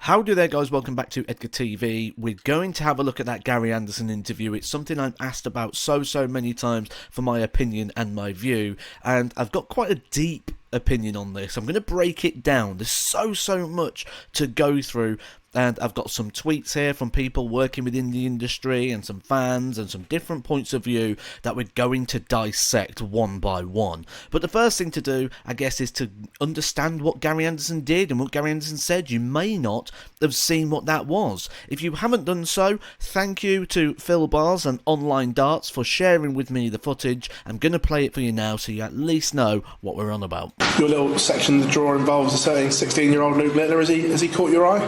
Howdy there guys, welcome back to Edgar TV. We're going to have a look at that Gary Anderson interview. It's something I'm asked about so many times for my opinion and my view, and I've got quite a deep opinion on this. I'm going to break it down. There's so much to go through, and I've got some tweets here from people working within the industry and some fans and some different points of view that we're going to dissect one by one. But the first thing to do, I guess, is to understand what Gary Anderson did and what Gary Anderson said. You may not have seen what that was. If you haven't done so, thank you to Phil Bars and Online Darts for sharing with me the footage. I'm going to play it for you now so you at least know what we're on about. Your little section of the draw involves a certain 16-year-old Luke Littler. Has he caught your eye?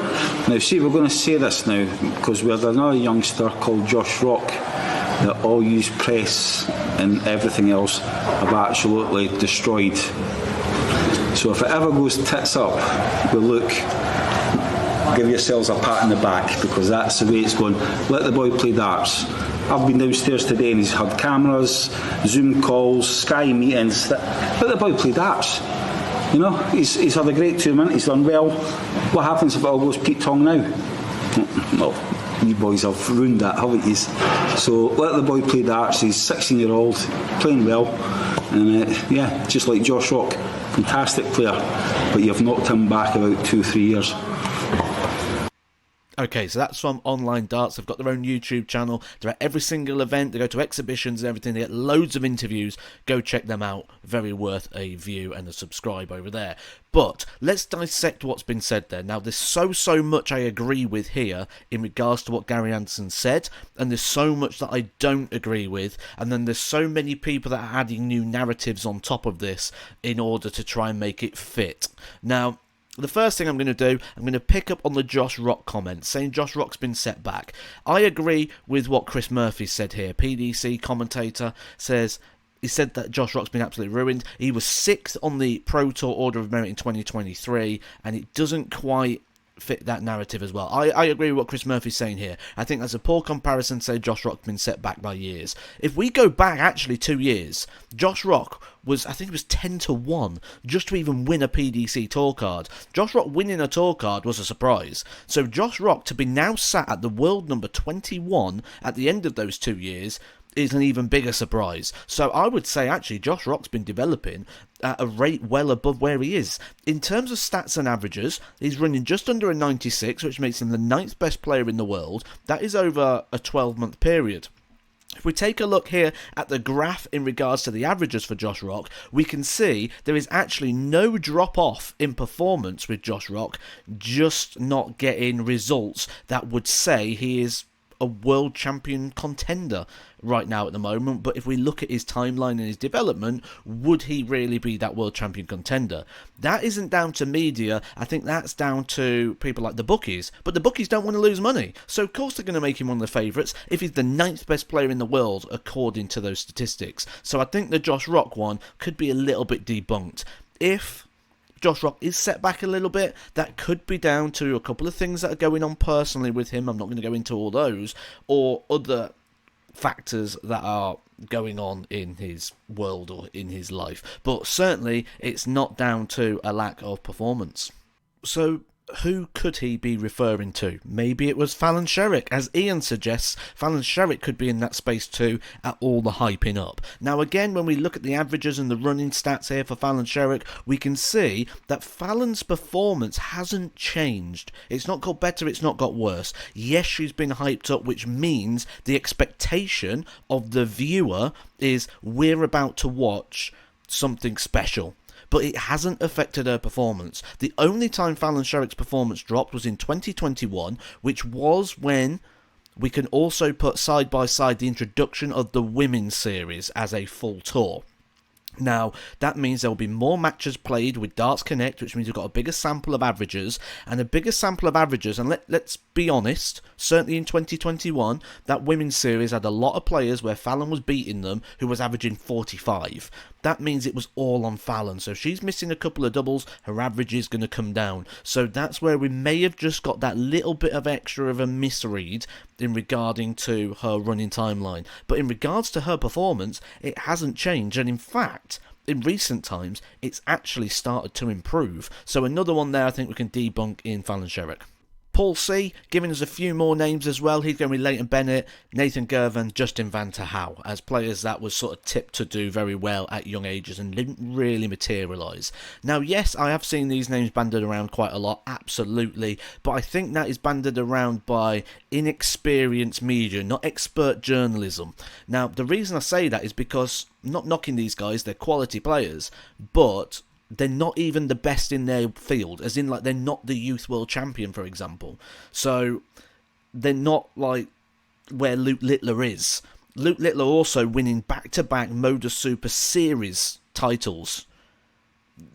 Now, see, we're going to say this now because we had another youngster called Josh Rock that all use press and everything else have absolutely destroyed. So if it ever goes tits up, well, look, give yourselves a pat on the back because that's the way it's going. Let the boy play darts. I've been downstairs today and he's had cameras, Zoom calls, Sky meetings. Let the boy play darts. You know, he's had a great tournament, he's done well. What happens if it all goes Pete Tong now? Well, you boys have ruined that, haven't you? So let the boy play darts. He's 16-year-old, playing well. And yeah, just like Josh Rock, fantastic player. But you've knocked him back about 2-3 years. Okay, so that's from Online Darts. They've got their own YouTube channel. They're at every single event. They go to exhibitions and everything. They get loads of interviews. Go check them out. Very worth a view and a subscribe over there. But let's dissect what's been said there. Now, there's so much I agree with here in regards to what Gary Anderson said, and there's so much that I don't agree with, and then there's so many people that are adding new narratives on top of this in order to try and make it fit. Now, the first thing I'm going to do, I'm going to pick up on the Josh Rock comment, saying Josh Rock's been set back. I agree with what Chris Murphy said here. PDC commentator says, he said that Josh Rock's been absolutely ruined. He was 6th on the Pro Tour Order of Merit in 2023, and it doesn't quite fit that narrative as well. I agree with what Chris Murphy's saying here. I think that's a poor comparison to say Josh Rock's been set back by years. If we go back actually 2 years, Josh Rock was, I think it was 10-1 just to even win a PDC tour card. Josh Rock winning a tour card was a surprise. So Josh Rock to be now sat at the world number 21 at the end of those 2 years is an even bigger surprise. So I would say actually Josh Rock's been developing at a rate well above where he is. In terms of stats and averages, he's running just under a 96, which makes him the 9th best player in the world. That is over a 12-month period. If we take a look here at the graph in regards to the averages for Josh Rock, we can see there is actually no drop-off in performance with Josh Rock, just not getting results that would say he is a world champion contender right now at the moment. But if we look at his timeline and his development, would he really be that world champion contender? That isn't down to media. I think that's down to people like the bookies. But the bookies don't want to lose money, so of course they're going to make him one of the favourites if he's the 9th best player in the world according to those statistics. So I think the Josh Rock one could be a little bit debunked. If Josh Rock is set back a little bit, that could be down to a couple of things that are going on personally with him. I'm not going to go into all those, or other factors that are going on in his world or in his life. But certainly it's not down to a lack of performance. So who could he be referring to? Maybe it was Fallon Sherrick. As Ian suggests, Fallon Sherrick could be in that space too at all the hyping up. Now again, when we look at the averages and the running stats here for Fallon Sherrick, we can see that Fallon's performance hasn't changed. It's not got better, it's not got worse. Yes, she's been hyped up, which means the expectation of the viewer is we're about to watch something special. But it hasn't affected her performance. The only time Fallon Sherrick's performance dropped was in 2021, which was when we can also put side by side the introduction of the Women's Series as a full tour. Now, that means there will be more matches played with Darts Connect, which means we've got a bigger sample of averages, and a bigger sample of averages, and let's be honest, certainly in 2021, that Women's Series had a lot of players where Fallon was beating them, who was averaging 45. That means it was all on Fallon, so if she's missing a couple of doubles, her average is going to come down. So that's where we may have just got that little bit of extra of a misread in regarding to her running timeline. But in regards to her performance, it hasn't changed, and in fact, in recent times, it's actually started to improve. So another one there I think we can debunk in Fallon Sherrick. Paul C, giving us a few more names as well. He's going with Leighton Bennett, Nathan Gervin, Justin Van ter Hau, as players that was sort of tipped to do very well at young ages and didn't really materialise. Now, yes, I have seen these names banded around quite a lot, absolutely, but I think that is banded around by inexperienced media, not expert journalism. Now, the reason I say that is because, not knocking these guys, they're quality players, but they're not even the best in their field, as in, like, they're not the youth world champion, for example. So they're not like where Luke Littler is. Luke Littler also winning back-to-back Moda Super Series titles.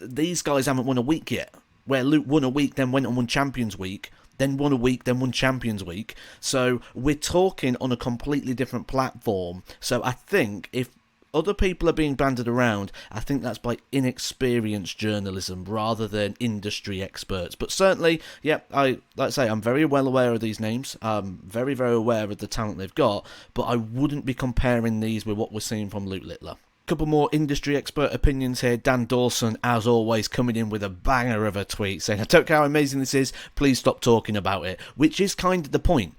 These guys haven't won a week yet, where Luke won a week, then went and won Champions Week, then won a week, then won Champions Week. So we're talking on a completely different platform. So I think if other people are being banded around, I think that's by inexperienced journalism rather than industry experts. But certainly, yeah, like I say, I'm very well aware of these names. Very, very aware of the talent they've got, but I wouldn't be comparing these with what we're seeing from Luke Littler. Couple more industry expert opinions here. Dan Dawson, as always, coming in with a banger of a tweet saying, I don't care how amazing this is, please stop talking about it. Which is kind of the point.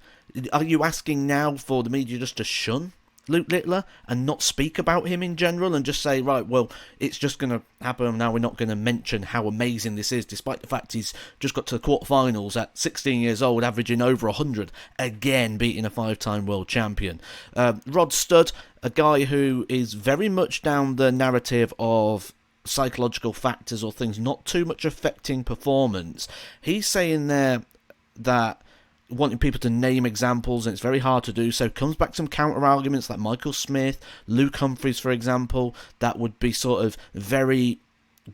Are you asking now for the media just to shun Luke Littler and not speak about him in general and just say, right, well, it's just going to happen now, we're not going to mention how amazing this is, despite the fact he's just got to the quarterfinals at 16 years old, averaging over 100, again beating a 5-time world champion. Rod Studd, a guy who is very much down the narrative of psychological factors or things not too much affecting performance. He's saying there that wanting people to name examples, and it's very hard to do so. Comes back some counter arguments like Michael Smith, Luke Humphries, for example. That would be sort of very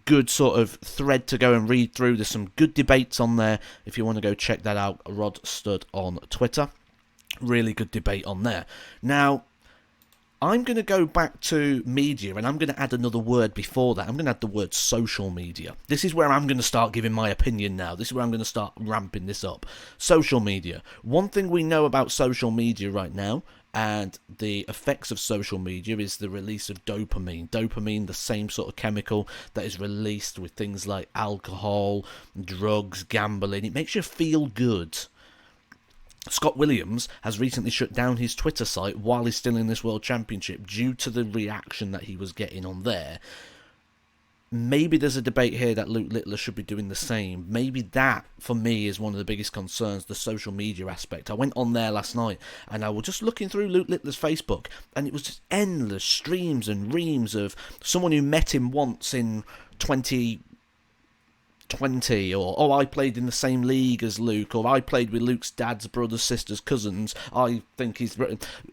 good sort of thread to go and read through. There's some good debates on there if you want to go check that out. Rod Studd on Twitter. Really good debate on there. Now, I'm going to go back to media, and I'm going to add another word before that. I'm going to add the word social media. This is where I'm going to start giving my opinion now. This is where I'm going to start ramping this up. Social media. One thing we know about social media right now, and the effects of social media, is the release of dopamine. Dopamine, the same sort of chemical that is released with things like alcohol, drugs, gambling. It makes you feel good. Scott Williams has recently shut down his Twitter site while he's still in this World Championship due to the reaction that he was getting on there. Maybe there's a debate here that Luke Littler should be doing the same. Maybe that, for me, is one of the biggest concerns, the social media aspect. I went on there last night and I was just looking through Luke Littler's Facebook, and it was just endless streams and reams of someone who met him once in 2020, or, oh, I played in the same league as Luke, or I played with Luke's dad's brothers, sisters, cousins, I think he's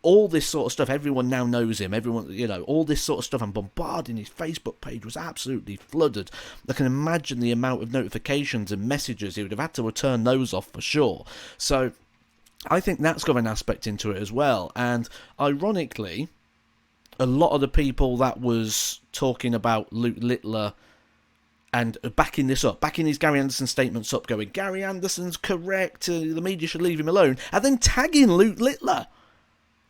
all this sort of stuff. Everyone now knows him, everyone, you know, all this sort of stuff. I'm bombarding his Facebook page, was absolutely flooded. I can imagine the amount of notifications and messages. He would have had to return those off for sure. So I think that's got an aspect into it as well. And ironically, a lot of the people that was talking about Luke Littler and backing this up, backing his Gary Anderson statements up, going, Gary Anderson's correct, the media should leave him alone, and then tagging Luke Littler.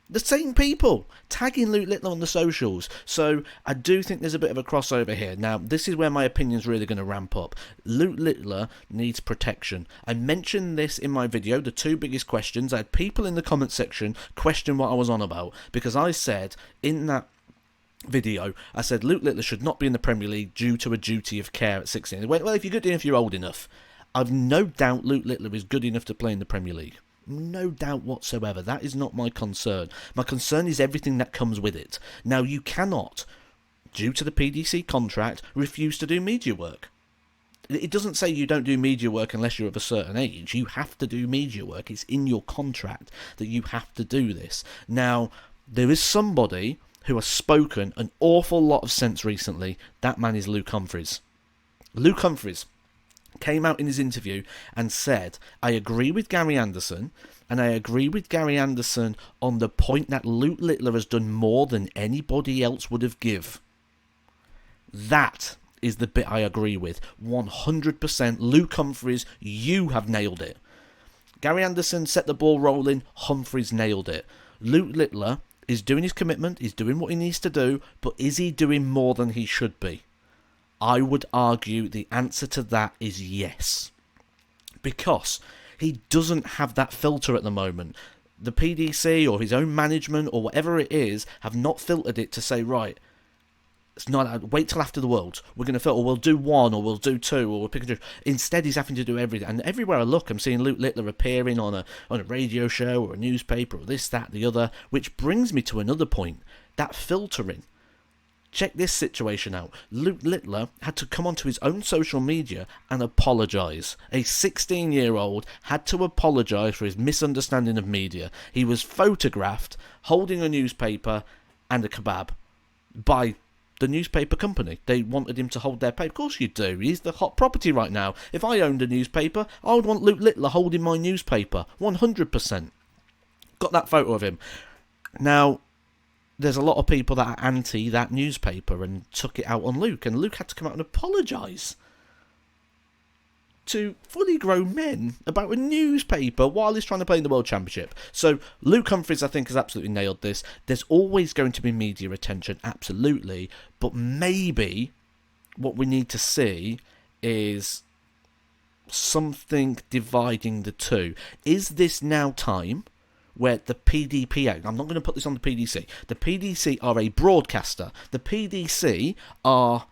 The same people tagging Luke Littler on the socials. So I do think there's a bit of a crossover here. Now, this is where my opinion's really going to ramp up. Luke Littler needs protection. I mentioned this in my video, the 2 biggest questions. I had people in the comment section question what I was on about, because I said in that video, I said Luke Littler should not be in the Premier League due to a duty of care at 16. They went, well, if you're good enough, you're old enough. I've no doubt Luke Littler is good enough to play in the Premier League. No doubt whatsoever. That is not my concern. My concern is everything that comes with it. Now, you cannot, due to the PDC contract, refuse to do media work. It doesn't say you don't do media work unless you're of a certain age. You have to do media work. It's in your contract that you have to do this. Now, there is somebody who has spoken an awful lot of sense recently. That man is Luke Humphries. Luke Humphries came out in his interview and said, I agree with Gary Anderson, and I agree with Gary Anderson on the point that Luke Littler has done more than anybody else would have give. That is the bit I agree with. 100%. Luke Humphries, you have nailed it. Gary Anderson set the ball rolling. Humphries nailed it. Luke Littler is doing his commitment, he's doing what he needs to do, but is he doing more than he should be? I would argue the answer to that is yes. Because He doesn't have that filter at the moment. The PDC or his own management or whatever it is have not filtered it to say, right, it's not, wait till after the Worlds. We're going to filter, or we'll do one, or we'll do two, or we'll pick and choose. Instead, he's having to do everything. And everywhere I look, I'm seeing Luke Littler appearing on a radio show or a newspaper or this, that, the other, which brings me to another point. That filtering. Check this situation out. Luke Littler had to come onto his own social media and apologise. A 16-year-old had to apologise for his misunderstanding of media. He was photographed holding a newspaper and a kebab by the newspaper company. They wanted him to hold their paper. Of course you do. He's the hot property right now. If I owned a newspaper, I would want Luke Littler holding my newspaper. 100%. Got that photo of him. Now, there's a lot of people that are anti that newspaper and took it out on Luke. And Luke had to come out and apologise to fully grown men about a newspaper while he's trying to play in the World Championship. So Luke Humphries, I think, has absolutely nailed this. There's always going to be media attention, absolutely, but maybe what we need to see is something dividing the two. Is this now time where the PDPA, I'm not going to put this on the PDC, the PDC are a broadcaster. The PDC are...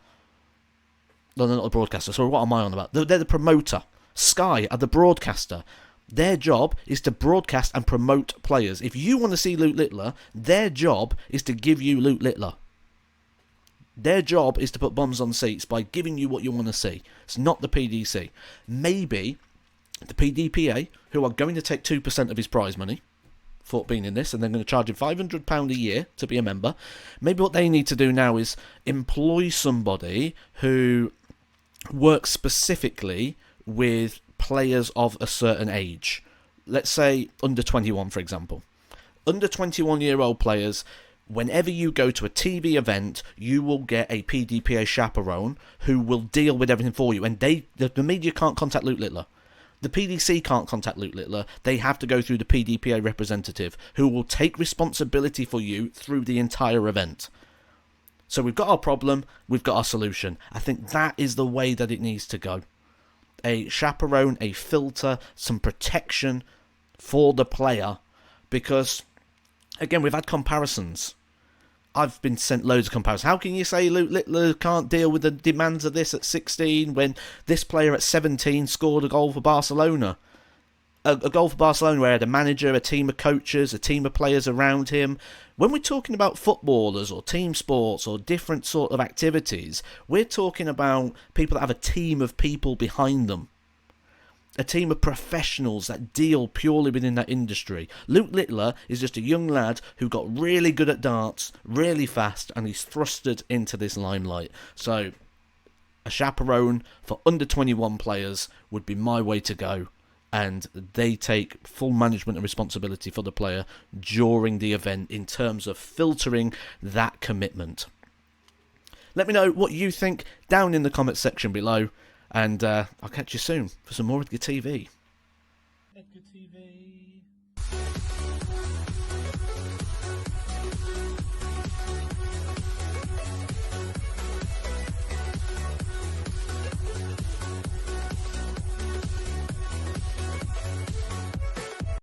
No, they're not a broadcaster. Sorry, what am I on about? They're the promoter. Sky are the broadcaster. Their job is to broadcast and promote players. If you want to see Luke Littler, their job is to give you Luke Littler. Their job is to put bums on seats by giving you what you want to see. It's not the PDC. Maybe the PDPA, who are going to take 2% of his prize money for being in this, and they're going to charge him £500 a year to be a member. Maybe what they need to do now is employ somebody who works specifically with players of a certain age. Let's say under 21, for example. Under 21-year-old players, whenever you go to a TV event, you will get a PDPA chaperone who will deal with everything for you. And the media can't contact Luke Littler. The PDC can't contact Luke Littler. They have to go through the PDPA representative who will take responsibility for you through the entire event. So we've got our problem, we've got our solution. I think that is the way that it needs to go. A chaperone, a filter, some protection for the player. Because, again, we've had comparisons. I've been sent loads of comparisons. How can you say Luke Littler can't deal with the demands of this at 16 when this player at 17 scored a goal for Barcelona? A goal for Barcelona where he had a manager, a team of coaches, a team of players around him. When we're talking about footballers or team sports or different sort of activities, we're talking about people that have a team of people behind them. A team of professionals that deal purely within that industry. Luke Littler is just a young lad who got really good at darts, really fast, and he's thrusted into this limelight. So, a chaperone for under 21 players would be my way to go. And they take full management and responsibility for the player during the event in terms of filtering that commitment. Let me know what you think down in the comments section below. And I'll catch you soon for some more Edgar TV. Edgar TV.